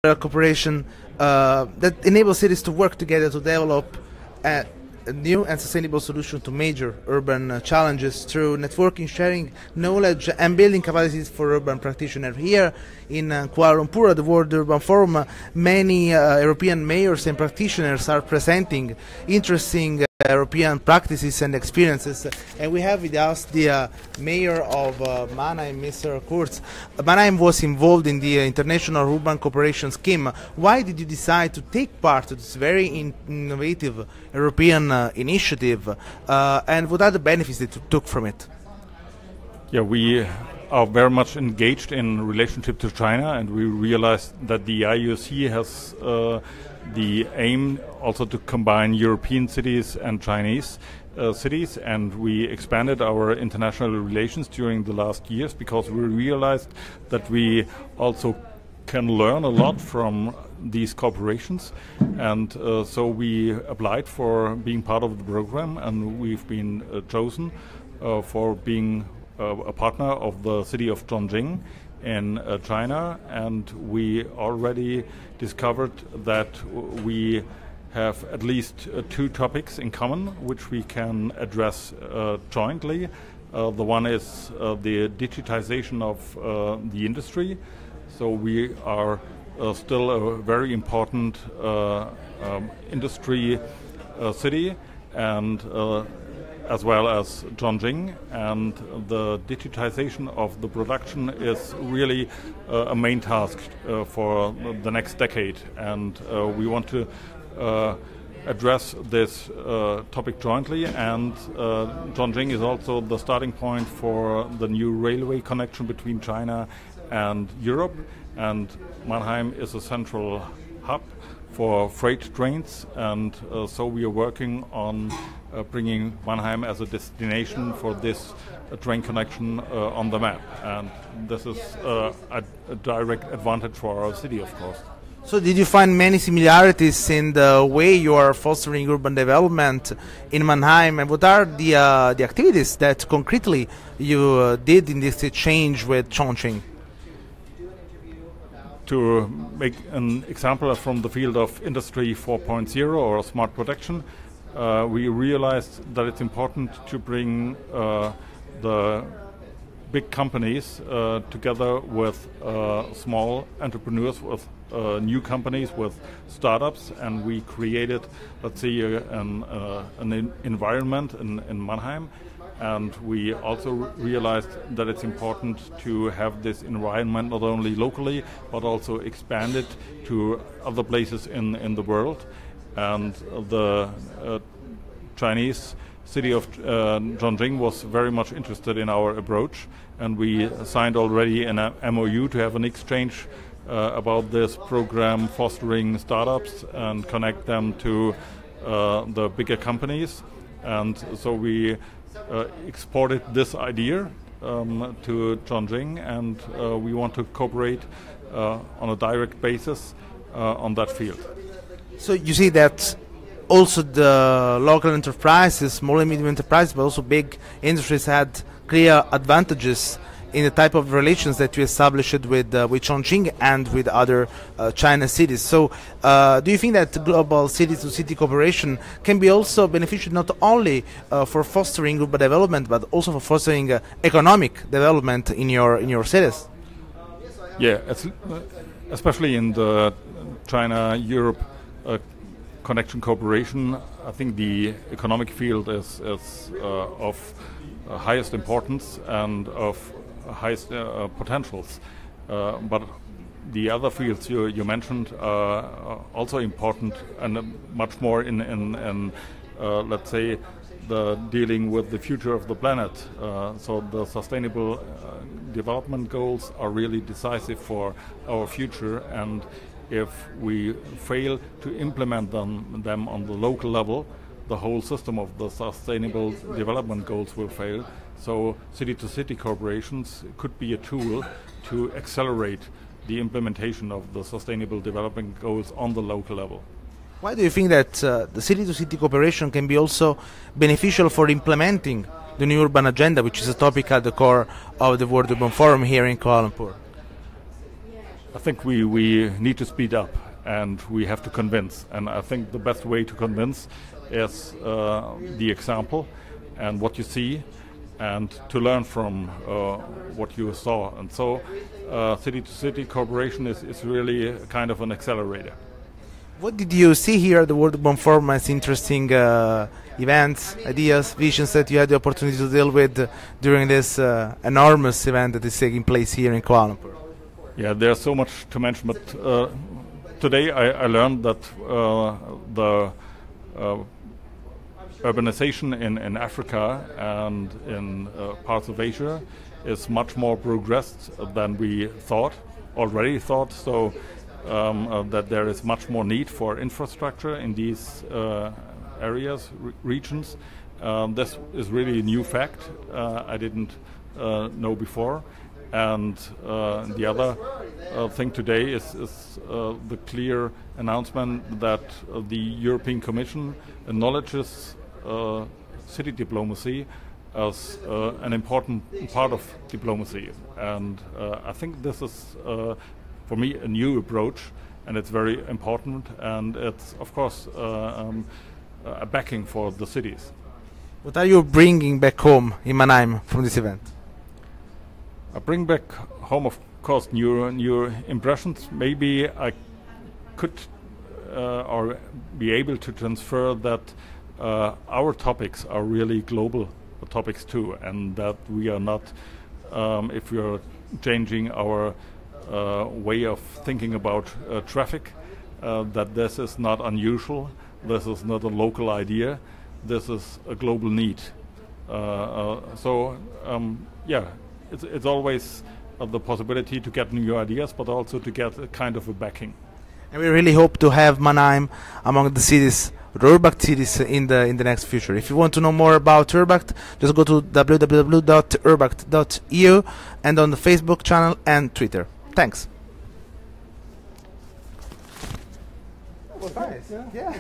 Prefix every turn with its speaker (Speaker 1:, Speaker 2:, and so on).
Speaker 1: cooperation that enables cities to work together to develop a new and sustainable solution to major urban challenges through networking, sharing knowledge, and building capacities for urban practitioners. Here in Kuala Lumpur, at the World Urban Forum, many European mayors and practitioners are presenting interesting European practices and experiences, and we have with us the mayor of Mannheim, Mr. Kurz. Mannheim was involved in the International Urban Cooperation Scheme. Why did you decide to take part in this very innovative European initiative, and what are the benefits that you took from it?
Speaker 2: Yeah, we are very much engaged in relationship to China, and we realized that the IUC has the aim also to combine European cities and Chinese cities, and we expanded our international relations during the last years because we realized that we also can learn a lot from these corporations, and so we applied for being part of the program, and we've been chosen for being a partner of the city of Chongqing in China, and we already discovered that we have at least two topics in common which we can address jointly. The one is the digitization of the industry. So we are still a very important industry city, and as well as Chongqing, and the digitization of the production is really a main task for the next decade, and we want to address this topic jointly, and Chongqing is also the starting point for the new railway connection between China and Europe, and Mannheim is a central hub for freight trains, and so we are working on bringing Mannheim as a destination for this train connection on the map, and this is a direct advantage for our city, of course.
Speaker 1: So did you find many similarities in the way you are fostering urban development in Mannheim, and what are the activities that concretely you did in this exchange with Chongqing?
Speaker 2: To make an example from the field of Industry 4.0 or smart production, we realized that it's important to bring the big companies together with small entrepreneurs, with new companies, with startups, and we created, let's say, an environment in Mannheim. And we also realized that it's important to have this environment not only locally, but also expand it to other places in the world. And the Chinese city of Chongqing was very much interested in our approach, and we signed already an MOU to have an exchange about this program, fostering startups and connect them to the bigger companies. And so we exported this idea to Chongqing, and we want to cooperate on a direct basis on that field.
Speaker 1: So you see that also the local enterprises, small and medium enterprises, but also big industries had clear advantages in the type of relations that you established with Chongqing and with other China cities. So do you think that global city-to-city cooperation can be also beneficial not only for fostering urban development, but also for fostering economic development in your cities?
Speaker 2: Yeah, especially in the China-Europe connection cooperation, I think the economic field is of highest importance and of highest potentials, but the other fields you mentioned are also important, and much more in let's say the dealing with the future of the planet. So the sustainable development goals are really decisive for our future, and if we fail to implement them on the local level, the whole system of the sustainable development goals will fail. So city-to-city corporations could be a tool to accelerate the implementation of the sustainable development goals on the local level.
Speaker 1: Why do you think that the city-to-city cooperation can be also beneficial for implementing the new urban agenda, which is a topic at the core of the World Urban Forum here in Kuala Lumpur?
Speaker 2: I think we need to speed up and we have to convince. And I think the best way to convince is the example and what you see, and to learn from what you saw. And so city-to-city cooperation is really a kind of an accelerator.
Speaker 1: What did you see here at the World Urban Forum as interesting events, ideas, visions that you had the opportunity to deal with during this enormous event that is taking place here in Kuala Lumpur?
Speaker 2: Yeah, there's so much to mention, but today I learned that the urbanization in Africa and in parts of Asia is much more progressed than we already thought. So that there is much more need for infrastructure in these areas, regions. This is really a new fact I didn't know before. And the other thing today is the clear announcement that the European Commission acknowledges city diplomacy as an important part of diplomacy. And I think this is, for me, a new approach, and it's very important, and it's, of course, a backing for the cities.
Speaker 1: What are you bringing back home in Mannheim from this event?
Speaker 2: I bring back home, of course, new impressions. Maybe I could or be able to transfer that our topics are really global topics too, and that we are not, if we are changing our way of thinking about traffic, that this is not unusual, this is not a local idea, this is a global need. Yeah. It's always the possibility to get new ideas, but also to get a kind of a backing.
Speaker 1: And we really hope to have Mannheim among the cities, URBACT cities, in the next future. If you want to know more about URBACT, just go to www.urbact.eu and on the Facebook channel and Twitter. Thanks. That was nice. Yeah.